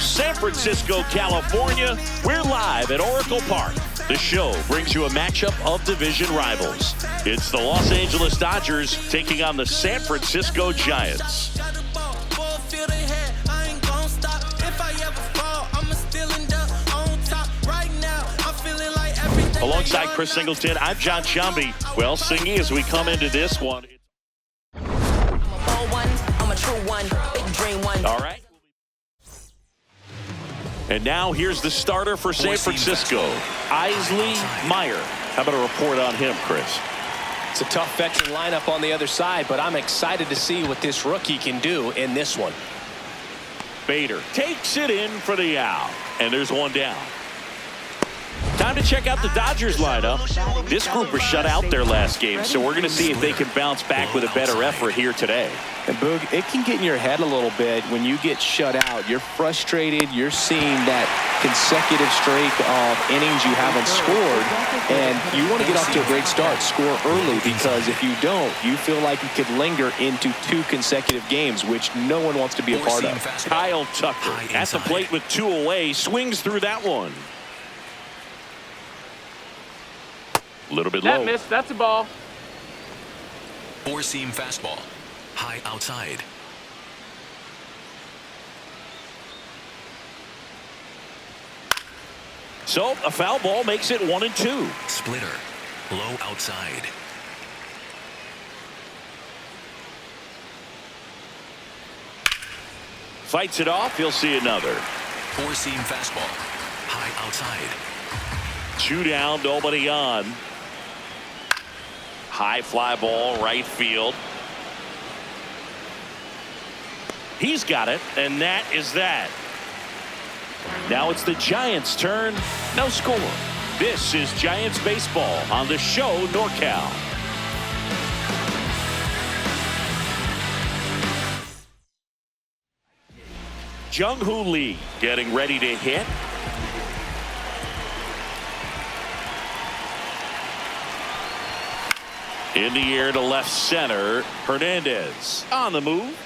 San Francisco, California, we're live at Oracle Park. The show brings you a matchup of division rivals. It's the Los Angeles Dodgers taking on the San Francisco Giants. Alongside Chris Singleton, I'm John Shambi. Well, Singy, as we come into this one. I'm a true one, big dream one. All right. And now here's the starter for San Francisco, Isley Meyer. How about a report on him, Chris? It's a tough veteran lineup on the other side, but I'm excited to see what this rookie can do in this one. Bader takes it in for the out, and there's one down. Time to check out the Dodgers lineup. This group was shut out their last game, so we're going to see if they can bounce back with a better effort here today. And Boog, it can get in your head a little bit when you get shut out. You're frustrated. You're seeing that consecutive streak of innings you haven't scored, and you want to get off to a great start, score early, because if you don't, you feel like you could linger into 2 consecutive games, which no one wants to be a part of. Kyle Tucker at the plate with 2 away, swings through that one. A little bit low. That missed. That's a ball. 4-seam fastball. High outside. So a foul ball makes it 1-2. Splitter. Low outside. Fights it off. He'll see another. 4-seam fastball. High outside. 2 down, nobody on. High fly ball, right field. He's got it, and that is that. Now it's the Giants' turn. No score. This is Giants baseball on the show NorCal. Jung-Hoo Lee getting ready to hit. In the air to left center. Hernandez on the move.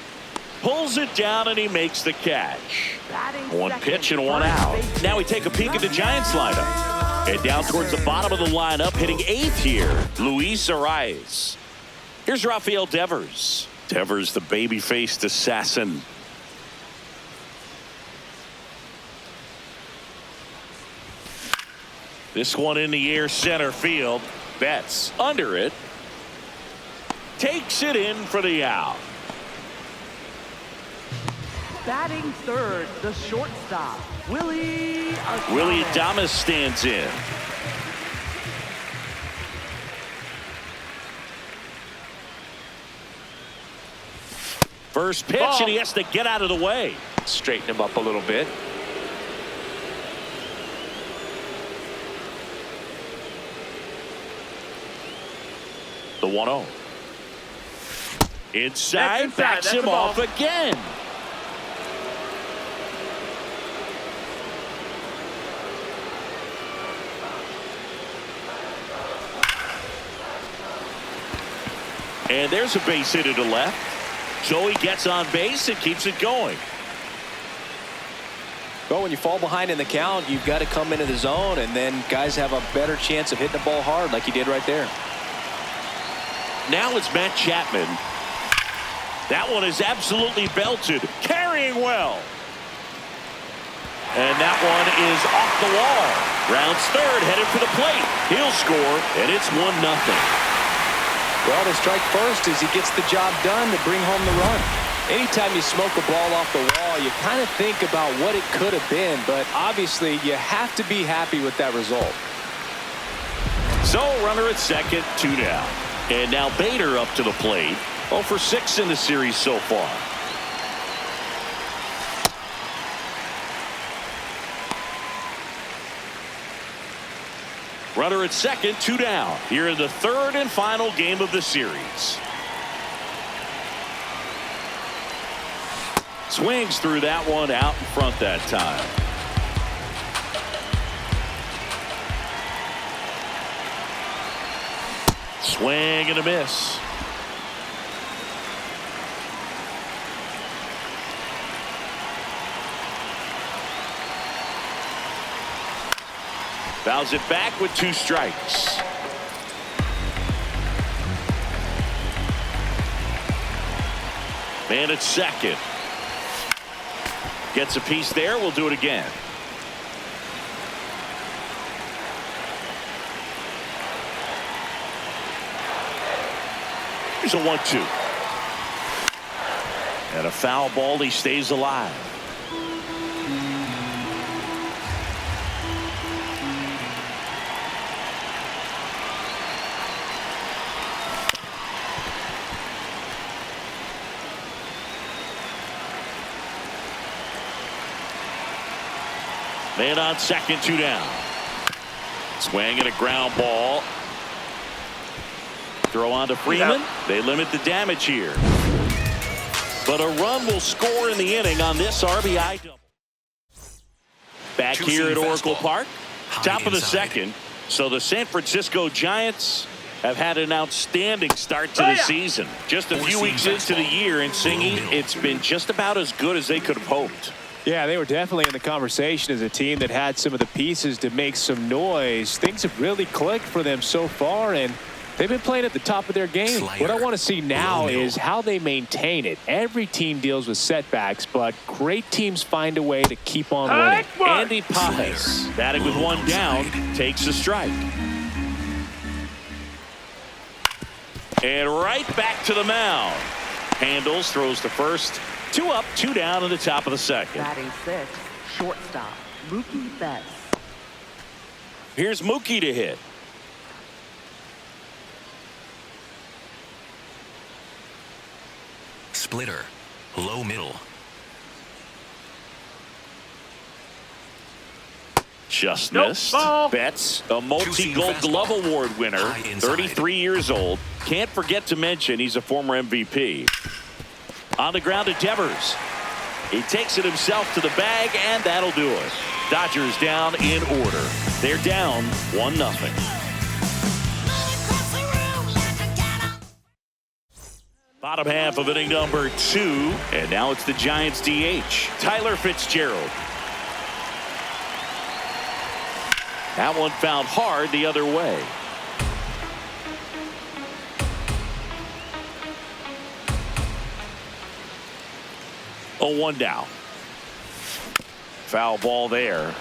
Pulls it down and he makes the catch. 1 pitch and 1 out. Now we take a peek at the Giants lineup. And down towards the bottom of the lineup, hitting 8th here, Luis Arraez. Here's Rafael Devers. Devers, the baby-faced assassin. This one in the air, center field. Betts under it. Takes it in for the out. Batting third, the shortstop, Willy Adames stands in. First pitch, and he has to get out of the way. Straighten him up a little bit. The 1-0. Inside, backs him off again. And there's a base hit to left. So he gets on base and keeps it going. Well, when you fall behind in the count, you've got to come into the zone, and then guys have a better chance of hitting the ball hard like he did right there. Now it's Matt Chapman. That one is absolutely belted, carrying well. And that one is off the wall. Rounds third, headed for the plate. He'll score, and it's 1-0. Well, to strike first as he gets the job done to bring home the run. Anytime you smoke a ball off the wall, you kind of think about what it could have been, but obviously you have to be happy with that result. So runner at second, 2 down. And now Bader up to the plate. 0 for 6 in the series so far. Runner at second, 2 down. Here in the 3rd and final game of the series. Swings through that one, out in front that time. Swing and a miss. Fouls it back with 2 strikes. Man at second. Gets a piece there. We'll do it again. Here's a 1-2. And a foul ball. He stays alive. Man on second, 2 down. Swing and a ground ball. Throw on to Freeman. They limit the damage here. But a run will score in the inning on this RBI double. Back here at Oracle Park. Top of the second. So the San Francisco Giants have had an outstanding start to the season. Just a few weeks into the year, and Singy, it's been just about as good as they could have hoped. Yeah, they were definitely in the conversation as a team that had some of the pieces to make some noise. Things have really clicked for them so far, and they've been playing at the top of their game. What I want to see now is how they maintain it. Every team deals with setbacks, but great teams find a way to keep on winning. Andy Pages, batting with 1 down, takes a strike. And right back to the mound. Handles, throws to first. 2 up, 2 down in the top of the second. Batting 6, shortstop, Mookie Betts. Here's Mookie to hit. Splitter. Low middle. Just missed. Betts, a multi-Gold Glove Award winner, 33 years old. Can't forget to mention he's a former MVP. On the ground to Devers. He takes it himself to the bag, and that'll do it. Dodgers down in order. They're down 1-0. Bottom half of inning number 2, and now it's the Giants DH, Tyler Fitzgerald. That one fouled hard the other way. Oh, 1 down. Foul ball there.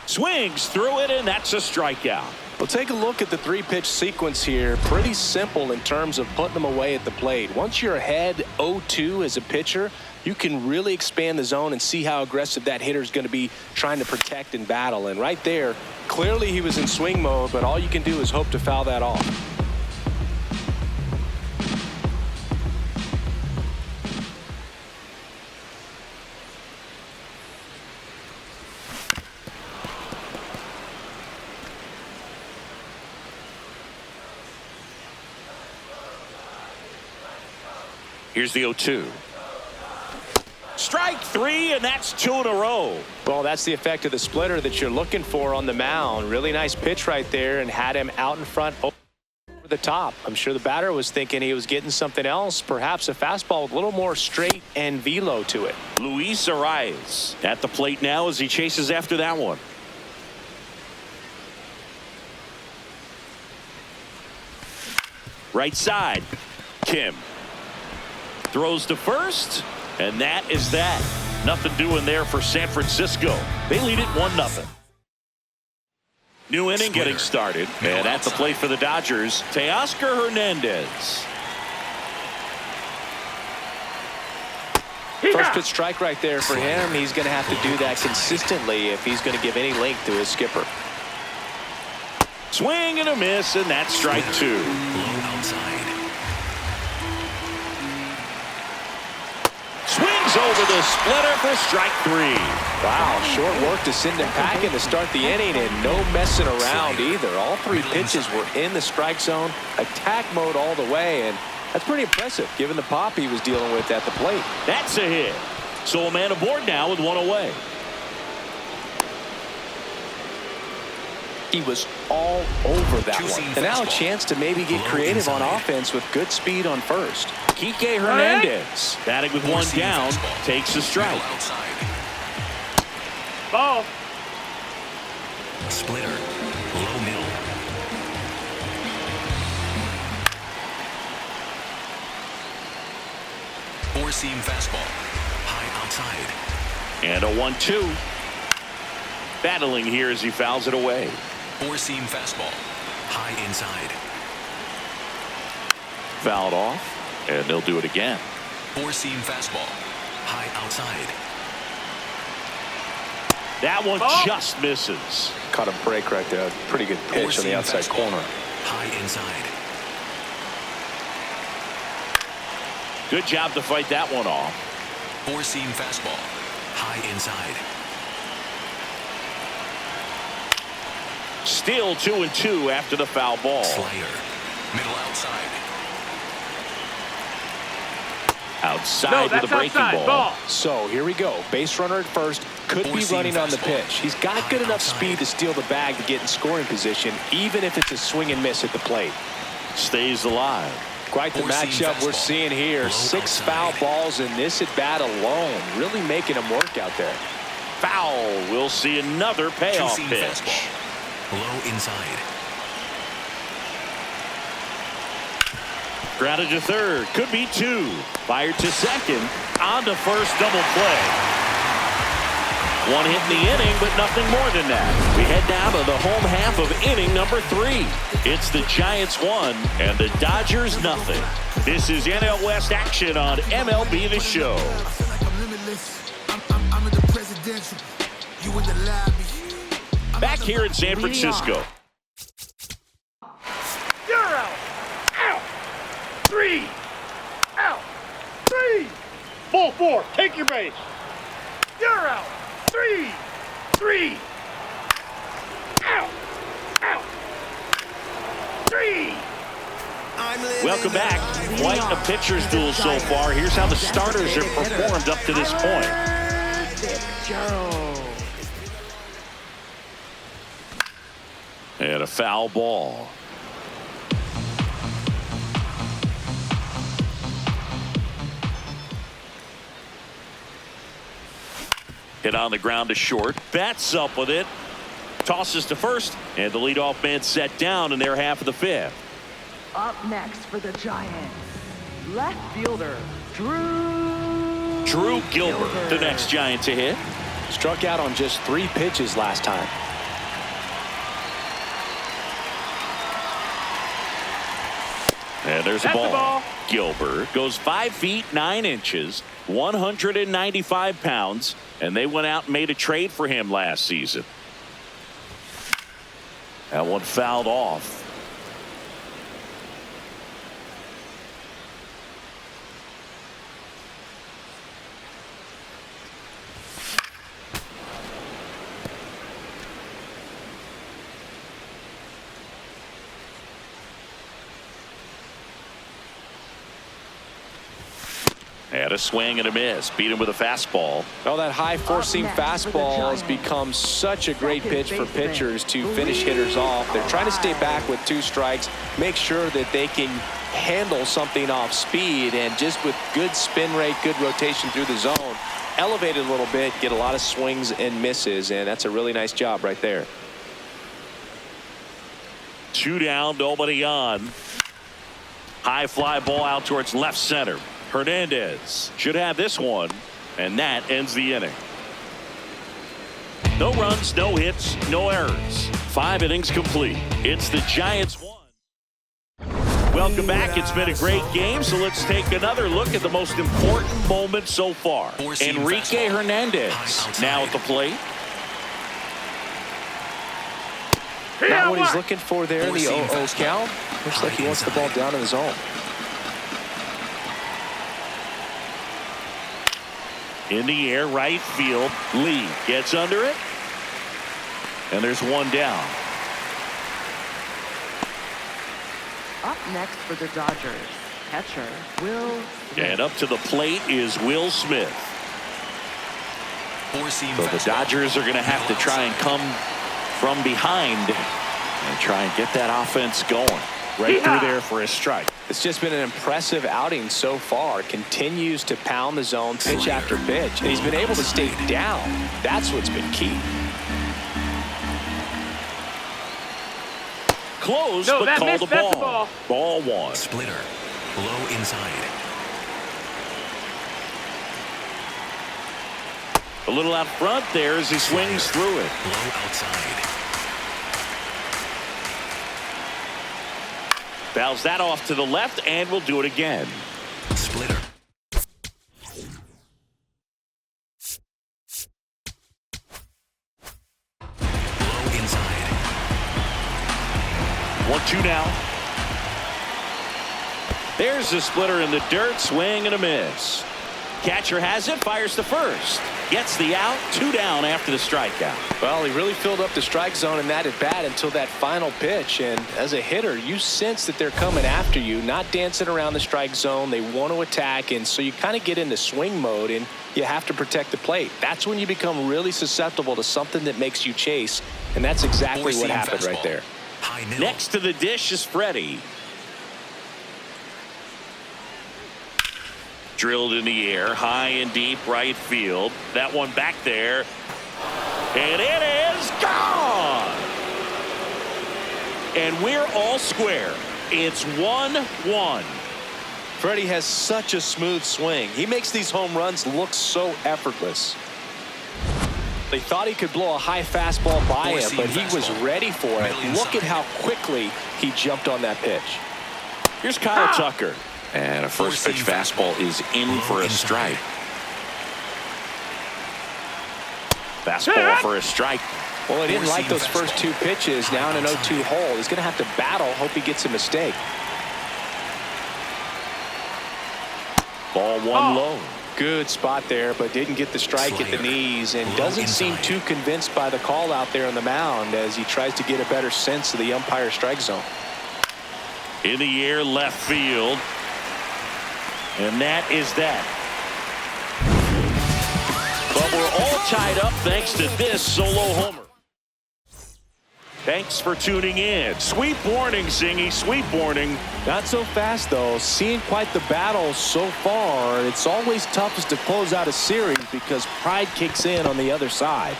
Swings through it, and that's a strikeout. Well, take a look at the 3-pitch sequence here. Pretty simple in terms of putting them away at the plate. Once you're ahead 0-2 as a pitcher, you can really expand the zone and see how aggressive that hitter is going to be trying to protect and battle. And right there, clearly he was in swing mode, but all you can do is hope to foul that off. Here's the 0-2. Strike 3, and that's 2 in a row. Well, that's the effect of the splitter that you're looking for on the mound. Really nice pitch right there, and had him out in front over the top. I'm sure the batter was thinking he was getting something else, perhaps a fastball with a little more straight and velo to it. Luis Arias at the plate now as he chases after that one. Right side, Kim. Throws to first, and that is that. Nothing doing there for San Francisco. They lead it 1-0. New inning getting started, and at the plate for the Dodgers, Teoscar Hernandez. First pitch strike right there for him. He's going to have to do that consistently if he's going to give any length to his skipper. Swing and a miss, and that's strike 2. Low outside. Swings over the splitter for strike 3. Wow, short work to send him packing to start the inning, and no messing around either. All 3 pitches were in the strike zone, attack mode all the way, and that's pretty impressive given the pop he was dealing with at the plate. That's a hit. So a man aboard now with 1 away. He was all over that Two-seam one. And now a fastball. chance to maybe get Low creative on inside. offense with good speed on first. Kike Hernandez batting with one Four-seam down, fastball. takes the strike. Middle outside. Ball. Splitter. Low middle. Four-seam fastball. High outside. And a 1-2. Battling here as he fouls it away. Four-seam fastball. High inside. Fouled off, and they'll do it again. Four-seam fastball. High outside. That one Ball. just misses. Caught a break right there. Pretty good pitch on Four-seam the outside fastball. corner. High inside. Good job to fight that one off. Four-seam fastball. High inside. Still 2-2 after the foul ball. Slider. Middle outside. Outside No, with that's the breaking outside. ball. Ball. So here we go. Base runner at first. Could be Four-seam running on the fastball. pitch. He's got High good enough outside. speed to steal the bag to get in scoring position, even if it's a swing and miss at the plate. Stays alive. Quite the Four-seam matchup we're fastball. seeing here. Low 6 outside. foul balls in this at bat alone. Really making him work out there. Foul. We'll see another payoff Two-seam pitch. fastball. Low inside. Grounded to third. Could be 2. Fired to second. On to first, double play. One hit in the inning, but nothing more than that. We head down to the home half of inning number 3. It's the Giants 1 and the Dodgers nothing. This is NL West action on MLB The Show. I feel like I'm limitless. I'm in the presidential. You in the lobby. Back here in San Francisco. You're out. Out. 3. Out. 3. Full 4. Take your base. You're out. 3. 3. Out. Out. 3. Welcome back. Quite a pitcher's duel so far. Here's how the starters have performed up to this point. Joe. And a foul ball. Hit on the ground to short. Bats up with it. Tosses to first. And the leadoff man set down in their half of the 5th. Up next for the Giants, left fielder, Drew Drew Gilbert, the next Giant to hit. Struck out on just 3 pitches last time. And there's a That's the ball. ball. Gilbert goes 5 feet 9 inches, 195 pounds, and they went out and made a trade for him last season. That one fouled off. Had a swing and a miss. Beat him with a fastball. Well, that high four-seam next for the fastball has Giants. become such a great Second pitch for baseman, pitchers to finish hitters off. They're trying to stay back with 2 strikes, make sure that they can handle something off speed, and just with good spin rate, good rotation through the zone, elevate it a little bit, get a lot of swings and misses, and that's a really nice job right there. 2 down, nobody on. High fly ball out towards left center. Hernandez should have this one, and that ends the inning. No runs, no hits, no errors. 5 innings complete. It's the Giants 1. Welcome back. It's been a great game, so let's take another look at the most important moment so far. Four-seam Enrique fastball. Hernandez High outside. now at the plate. Not what he's looking for there in the Four-seam 0-0 fastball. count. Looks like he wants the ball down in the zone. In the air, right field. Lee gets under it. And there's one down. Up next for the Dodgers, catcher, Will Smith. And up to the plate is Will Smith. Four-seam So the fastball. Dodgers are going to have to try and come from behind And try and get that offense going. Right through there for a strike. It's just been an impressive outing so far. Continues to pound the zone pitch after pitch. And he's been able to stay down. That's what's been key. Close, No, but that called missed. the That's the ball. ball. Ball one. Splitter. Low inside. A little out front there as he swings through it. Low outside. Fouls that off to the left, and we'll do it again. Splitter. Low inside. 1-2 now. There's the splitter in the dirt. Swing and a miss. Catcher has it. Fires to first. Gets the out. 2 down after the strikeout. Well, he really filled up the strike zone in that at bat until that final pitch. And as a hitter, you sense that they're coming after you, not dancing around the strike zone. They want to attack, and so you kind of get into swing mode, and you have to protect the plate. That's when you become really susceptible to something that makes you chase, and that's exactly what happened right there. High middle. Next to the dish is Freddie. Drilled in the air, high and deep right field. That one back there. And it is gone. And we're all square. It's 1-1. Freddie has such a smooth swing. He makes these home runs look so effortless. They thought he could blow a high fastball by him, but he was ready for it. Look at how quickly he jumped on that pitch. Here's Kyle Tucker. And a first pitch fastball is in for a strike. Fastball for a strike. Well, he didn't like those first 2 pitches. Now in an 0-2 hole. He's going to have to battle. Hope he gets a mistake. Ball 1 low. Good spot there, but didn't get the strike at the knees, and doesn't seem too convinced by the call out there on the mound as he tries to get a better sense of the umpire strike zone. In the air, left field. And that is that. But we're all tied up thanks to this solo homer. Thanks for tuning in. Sweet morning, Zingy. Sweet morning. Not so fast, though. Seeing quite the battle so far. It's always toughest to close out a series because pride kicks in on the other side.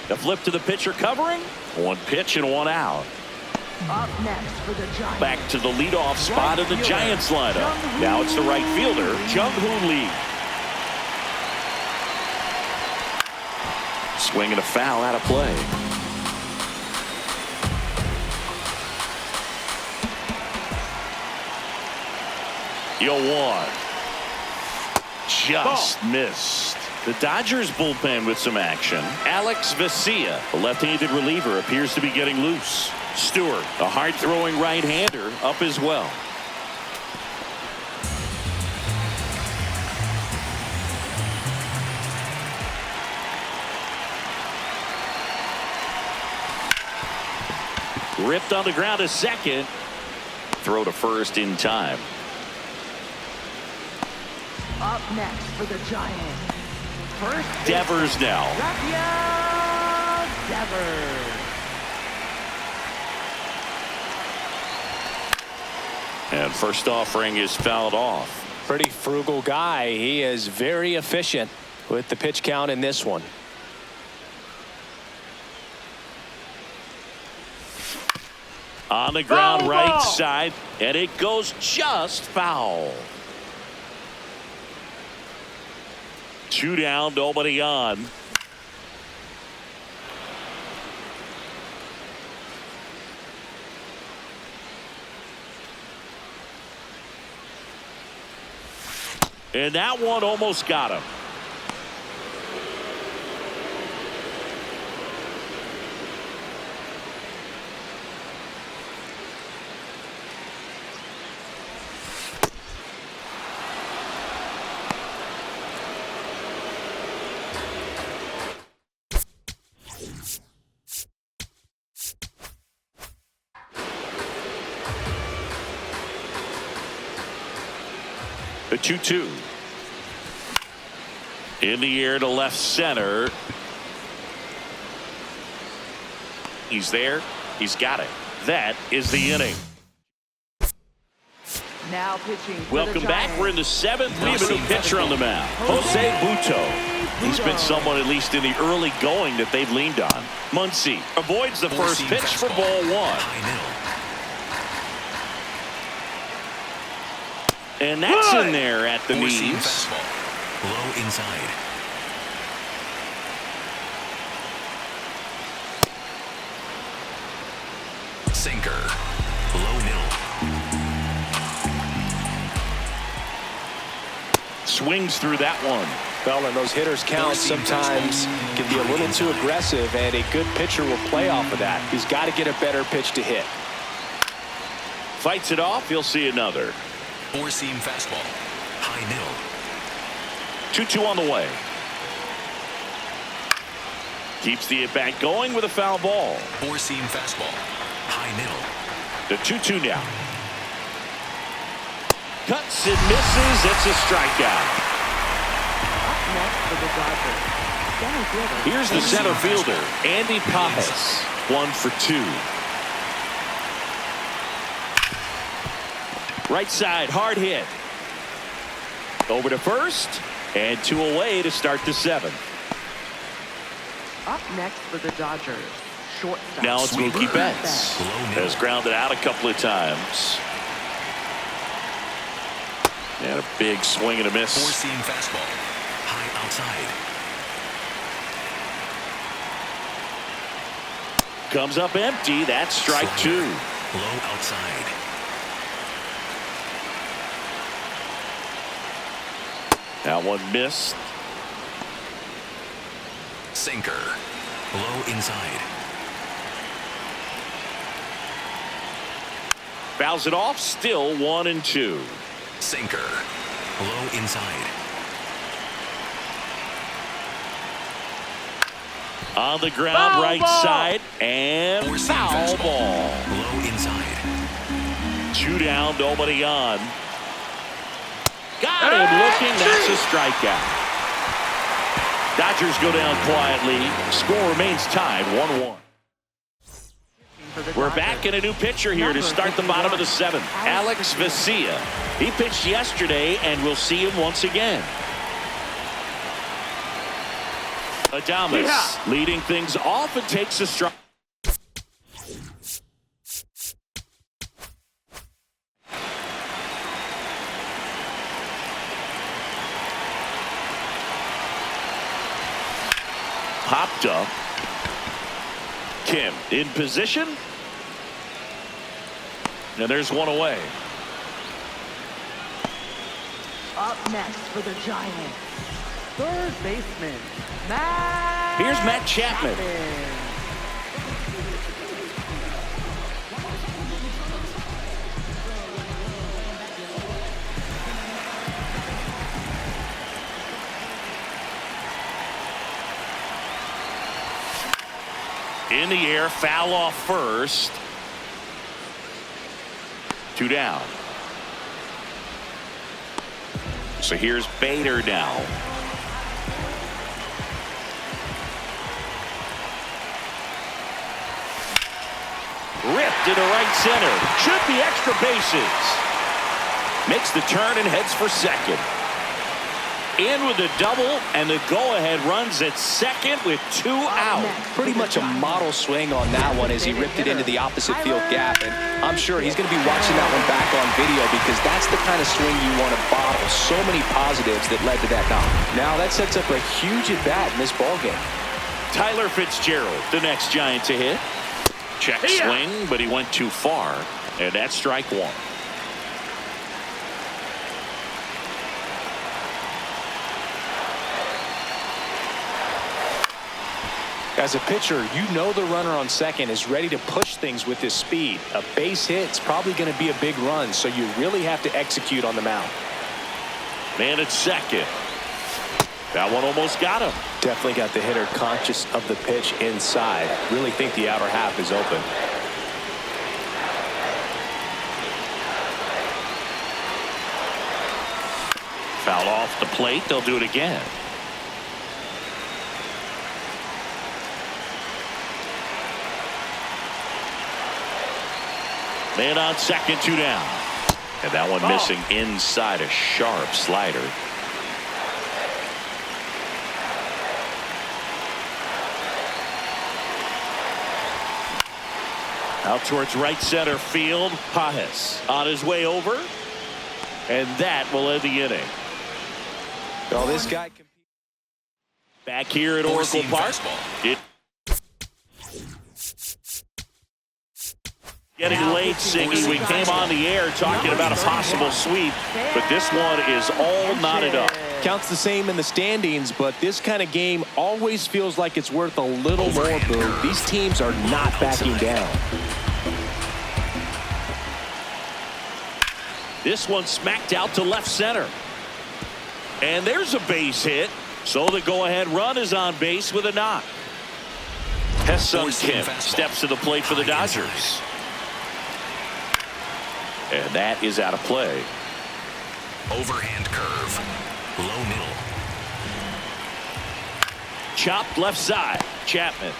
The flip to the pitcher covering. 1 pitch and 1 out. Up next for the Giants. Back to the leadoff spot of the Giants lineup. Now it's the right fielder, Jung-Hoo Lee. Swing and a foul out of play. Yo, 1. Just missed. The Dodgers bullpen with some action. Alex Vesia, the left-handed reliever, appears to be getting loose. Stewart, a hard-throwing right-hander, up as well. Ripped on the ground to second. Throw to first in time. Up next for the Giants. First Devers now. Rafael Devers. And first offering is fouled off. Pretty frugal guy. He is very efficient with the pitch count in this one. On the ground, Foul right ball. side, and it goes just foul. 2 down, nobody on. And that one almost got him. The 2-2. In the air to left center. He's there. He's got it. That is the inning. Now pitching for Welcome the back. Giants. We're in the 7th. We have a new pitcher on the mound. Jose Butto. He's been someone, at least in the early going, that they've leaned on. Muncy avoids the first pitch for ball 1. And that's in there at the knees. Low inside. Sinker. Low middle. Swings through that one. Well, and those hitters count sometimes can be a little too aggressive, and a good pitcher will play off of that. He's got to get a better pitch to hit. Fights it off. He'll see another. Four-seam fastball. High middle. 2-2 on the way. Keeps the at-bat going with a foul ball. Four-seam fastball. High middle. The 2-2 now. Cuts and misses. It's a strikeout. Up next for the Dodgers. Center fielder. Here's the center fielder, Andy Pages. 1 for 2. Right side, hard hit. Over to first, and 2 away to start the 7th. Up next for the Dodgers. Shortstop. Now it's Mookie Betts. Has grounded out a couple of times. And a big swing and a miss. Four-seam fastball. High outside. Comes up empty. That's strike 2. Low outside. That one missed. Sinker. Low inside. Fouls it off. Still 1-2. Sinker. Low inside. On the ground, Foul right ball. side, and Four-seam foul fastball. ball. Low inside. 2 down, nobody on. Got him looking. That's a strikeout. Dodgers go down quietly. Score remains tied 1-1. We're back in a new pitcher here to start the bottom of the 7th. Alex Vesia. He pitched yesterday, and we'll see him once again. Adames leading things off and takes a strike. Popped up. Kim in position. And there's one away. Up next for the Giants. Third baseman. Matt. Here's Matt Chapman. In the air, foul off first. 2 down. So here's Bader now. Ripped into right center. Should be extra bases. Makes the turn and heads for second. In with the double, and the go-ahead runs at second with 2 out. Pretty much a model swing on that one as he ripped it into the opposite field gap. And I'm sure he's going to be watching that one back on video because that's the kind of swing you want to bottle. So many positives that led to that knock. Now that sets up a huge at-bat in this ballgame. Tyler Fitzgerald, the next Giant to hit. Check swing, but he went too far, and that's strike 1. As a pitcher, you know the runner on second is ready to push things with his speed. A base hit's probably going to be a big run, so you really have to execute on the mound. Man at second. That one almost got him. Definitely got the hitter conscious of the pitch inside. Really think the outer half is open. Foul off the plate. They'll do it again. Man on second, 2 down. And that one missing inside a sharp slider. Out towards right center field. Pages on his way over. And that will end the inning. Well, this guy can... Back here at Oracle Park. Getting late, Singy. We came on the air talking about a possible sweep, but this one is all knotted up. Counts the same in the standings, but this kind of game always feels like it's worth a little more, Boone. These teams are not backing down. This one smacked out to left center. And there's a base hit. So the go-ahead run is on base with a knock. Ha-Seong Kim steps to the plate for the Dodgers. And that is out of play. Overhand curve. Low middle. Chopped left side. Chapman.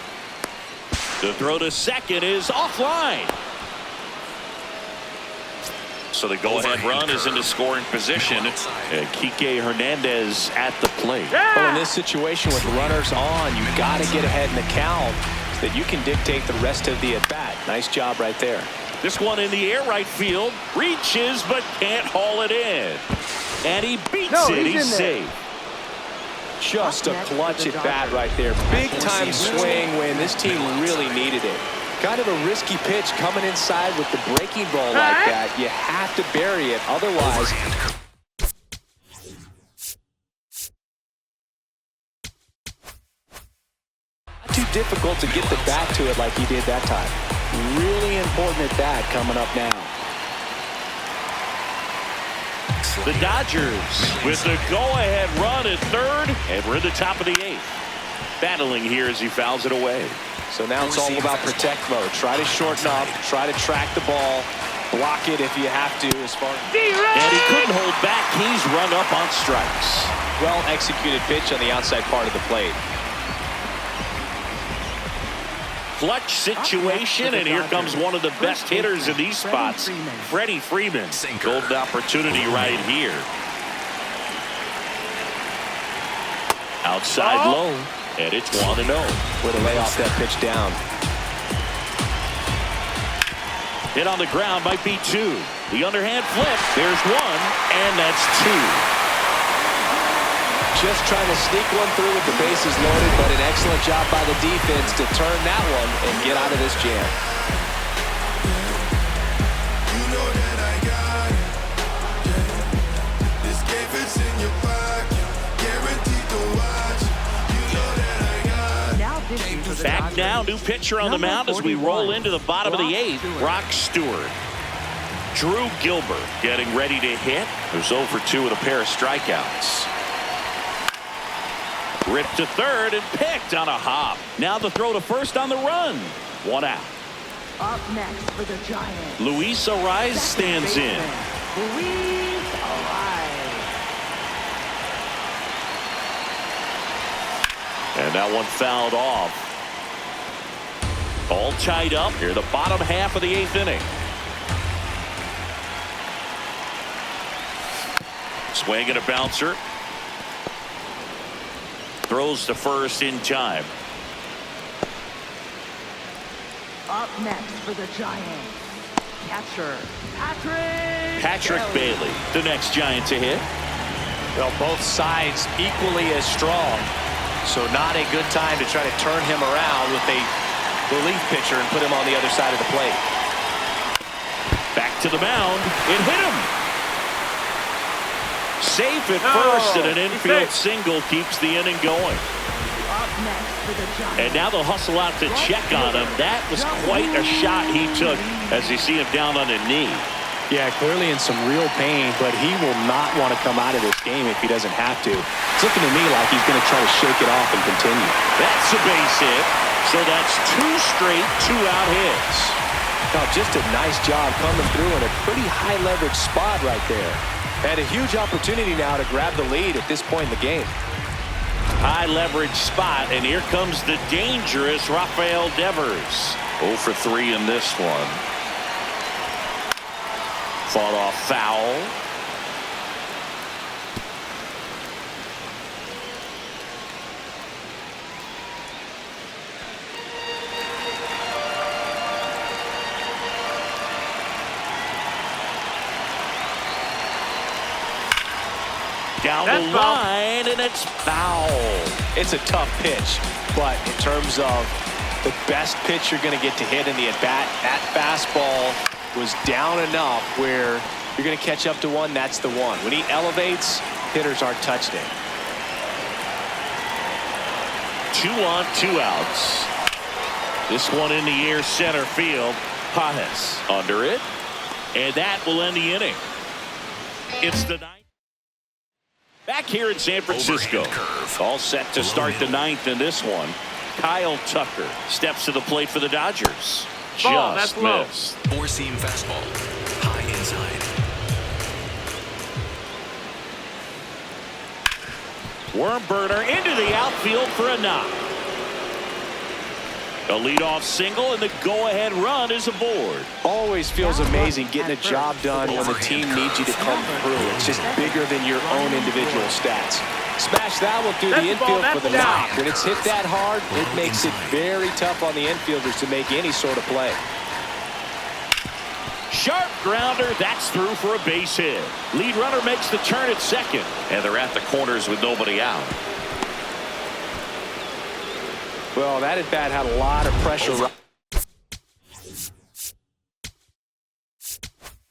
The throw to second is offline. So the go-ahead run is into scoring position. And Kike Hernandez at the plate. Well, in this situation with runners on, you've got to get ahead in the count so that you can dictate the rest of the at-bat. Nice job right there. This one in the air right field. Reaches but can't haul it in. And he beats it. He's safe. Just a clutch at bat right there. Big time swing when this team really needed it. Kind of a risky pitch coming inside with the breaking ball like that. You have to bury it. Otherwise, too difficult to get the bat to it like he did that time. Really important at bat coming up now. The Dodgers with the go-ahead run at third, and we're at the top of the 8th. Battling here as he fouls it away. So now it's all about protect mode. Try to shorten up, try to track the ball, block it if you have to. As far and he couldn't hold back. He's run up on strikes. Well executed pitch on the outside part of the plate. Clutch situation, and here comes one of the best hitters in these spots, Freddie Freeman. Golden opportunity right here. Outside low, and it's 1-0. Way to lay off that pitch down. Hit on the ground might be 2. The underhand flip. There's 1, and that's 2. Just trying to sneak one through with the bases loaded, but an excellent job by the defense to turn that one and get out of this jam. You know that I got it. This game fits in your pocket. Guaranteed to watch. You know that I got it. Now pitching for the Back Dodgers. now, new pitcher on the mound as we roll into the bottom of the 8th. Brock Stewart. Drew Gilbert getting ready to hit. Who's 0 for 2 with a pair of strikeouts. Ripped to third and picked on a hop. Now the throw to first on the run. 1 out. Up next for the Giants. Luis Arraez stands in. Luis Arraez. And that one fouled off. All tied up here, the bottom half of the 8th inning. Swing and a bouncer. Throws to first in time. Up next for the Giants. Catcher, Patrick Bailey, the next Giant to hit. Well, both sides equally as strong. So not a good time to try to turn him around with a relief pitcher and put him on the other side of the plate. Back to the mound. It hit him. Safe at first, and an infield single keeps the inning going. Up next for the Giants. And now they'll hustle out to check on him. That was quite a shot he took as you see him down on a knee. Yeah, clearly in some real pain, but he will not want to come out of this game if he doesn't have to. It's looking to me like he's going to try to shake it off and continue. That's a base hit. So that's 2 straight 2-out hits. Oh, just a nice job coming through in a pretty high leverage spot right there. And a huge opportunity now to grab the lead at this point in the game. High leverage spot, and here comes the dangerous Rafael Devers. 0 for 3 in this one. Fought off foul. Down the line, and it's foul. It's a tough pitch, but in terms of the best pitch you're going to get to hit in the at-bat, that fastball was down enough where you're going to catch up to one. That's the one. When he elevates, hitters aren't touching it. 2 on, 2 outs. This one in the air, center field. Pages under it, and that will end the inning. It's the 9th. Back here in San Francisco, all set to start the 9th in this one. Kyle Tucker steps to the plate for the Dodgers. Just missed. Four-seam fastball, high inside. Worm burner into the outfield for a knock. A leadoff single, and the go-ahead run is aboard. Always feels amazing getting a job done when the team needs you to come through. It's just bigger than your own individual stats. Smash that one through the infield for the knock. When it's hit that hard, it makes it very tough on the infielders to make any sort of play. Sharp grounder, that's through for a base hit. Lead runner makes the turn at second, and they're at the corners with nobody out. Well, that at bat had a lot of pressure.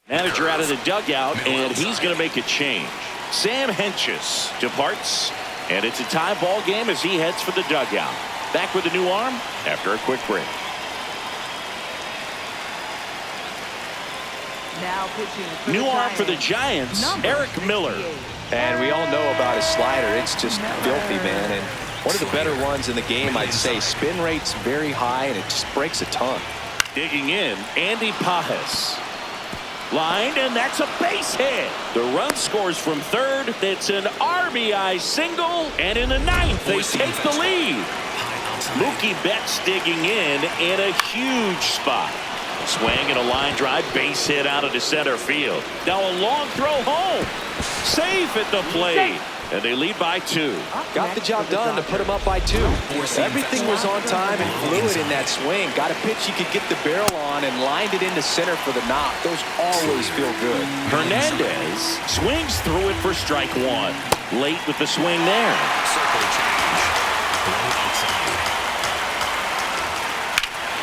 Manager out of the dugout, and he's going to make a change. Sam Hentges departs, and it's a tie ball game as he heads for the dugout. Back with a new arm after a quick break. Now pitching for New arm for the Giants, Eric Miller. And we all know about his slider. It's just filthy, man. And one of the better ones in the game, I'd say. Spin rate's very high, and it just breaks a ton. Digging in, Andy Pages. Lined, and that's a base hit. The run scores from third. It's an RBI single, and in the 9th, they take the lead. Mookie Betts digging in a huge spot. Swing and a line drive, base hit out into center field. Now a long throw home. Safe at the plate. And they lead by 2. Got the job done to put him up by 2. Everything was on time and fluid in that swing. Got a pitch he could get the barrel on and lined it into center for the knock. Those always feel good. Hernandez swings through it for strike 1. Late with the swing there. Circle change. Low outside.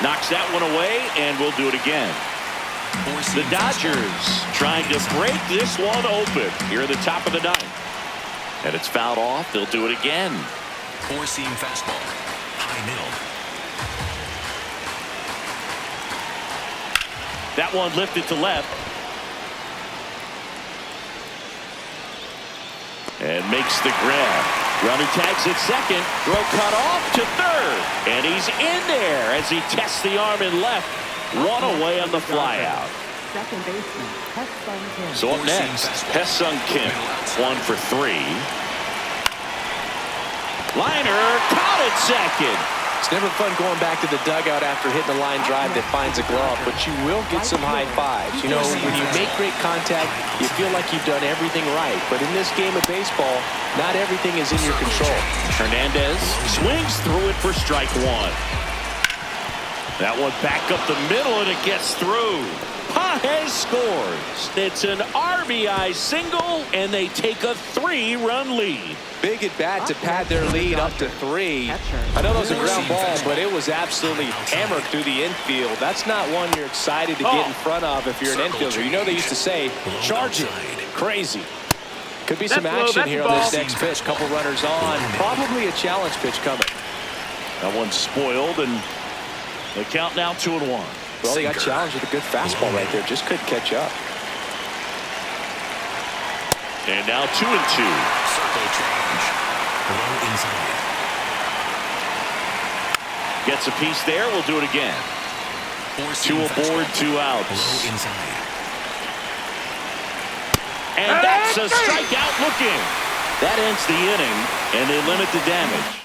Knocks that one away, and we'll do it again. The Dodgers trying to break this one open here at the top of the 9th. And it's fouled off. They'll do it again. Four-seam fastball, high middle. That one lifted to left. And makes the grab. Runner tags at second. Throw cut off to third. And he's in there as he tests the arm in left. One away on the flyout. Second baseman, Hesung Kim. So up next, Hesung Kim, 1 for 3. Liner caught at second. It's never fun going back to the dugout after hitting a line drive that finds a glove, but you will get some high fives. You know, when you make great contact, you feel like you've done everything right. But in this game of baseball, not everything is in your control. Hernandez swings through it for strike 1. That one back up the middle, and it gets through. Pages scores. It's an RBI single, and they take a 3-run lead. Big at bat to pad their lead up to 3. I know that was a ground ball, but it was absolutely hammered through the infield. That's not one you're excited to get in front of if you're an infielder. You know they used to say, charge it. Crazy. Could be some action here on this next pitch. Couple runners on. Probably a challenge pitch coming. That one's spoiled, and the count now 2-1. Well, he got challenged with a good fastball right there. Just couldn't catch up. And now 2-2. Circle change. Low inside. Gets a piece there. We'll do it again. 2 aboard, 2 outs. Low inside. And that's a strikeout looking. That ends the inning, and they limit the damage.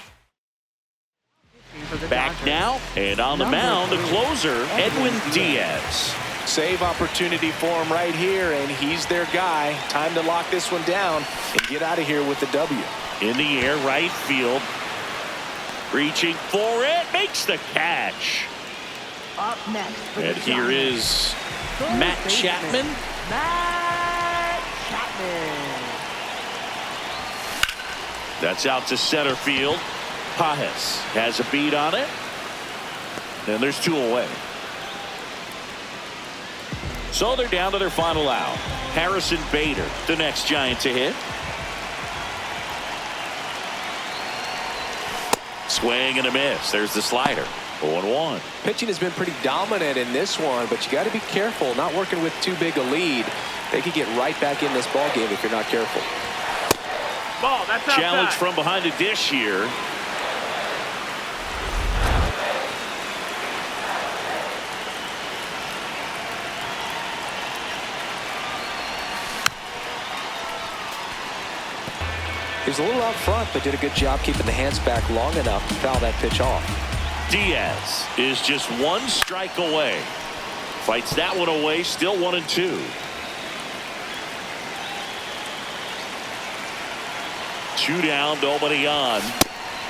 Back now, and on the mound, the closer, Edwin Diaz. Save opportunity for him right here, and he's their guy. Time to lock this one down and get out of here with the W. In the air, right field. Reaching for it, makes the catch. Up next for And the here Giants, is third Matt baseman, Chapman. Matt Chapman. That's out to center field. Pages has a beat on it. And there's 2 away. So they're down to their final out. Harrison Bader, the next Giant to hit. Swing and a miss. There's the slider. 0-1. Pitching has been pretty dominant in this one, but you got to be careful. Not working with too big a lead. They could get right back in this ball game if you're not careful. Ball, that's outside. Challenge from behind the dish here. He was a little out front, but did a good job keeping the hands back long enough to foul that pitch off. Diaz is just 1 strike away. Fights that one away, still 1-2. 2 down, nobody on.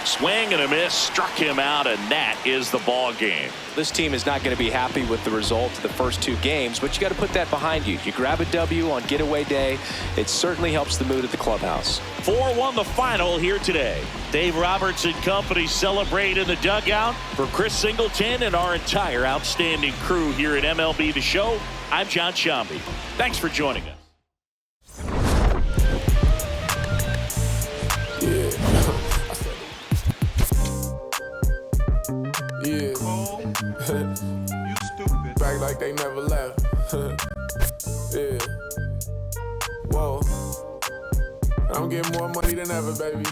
Swing and a miss, struck him out, and that is the ball game. This team is not going to be happy with the results of the first 2 games, but you got to put that behind you. You grab a W on getaway day. It certainly helps the mood at the clubhouse. 4-1 the final here today. Dave Roberts and company celebrate in the dugout. For Chris Singleton and our entire outstanding crew here at MLB The Show, I'm John Shambi. Thanks for joining us. Yeah. You stupid. Back like they never left. Yeah. Whoa. I'm getting more money than ever, baby.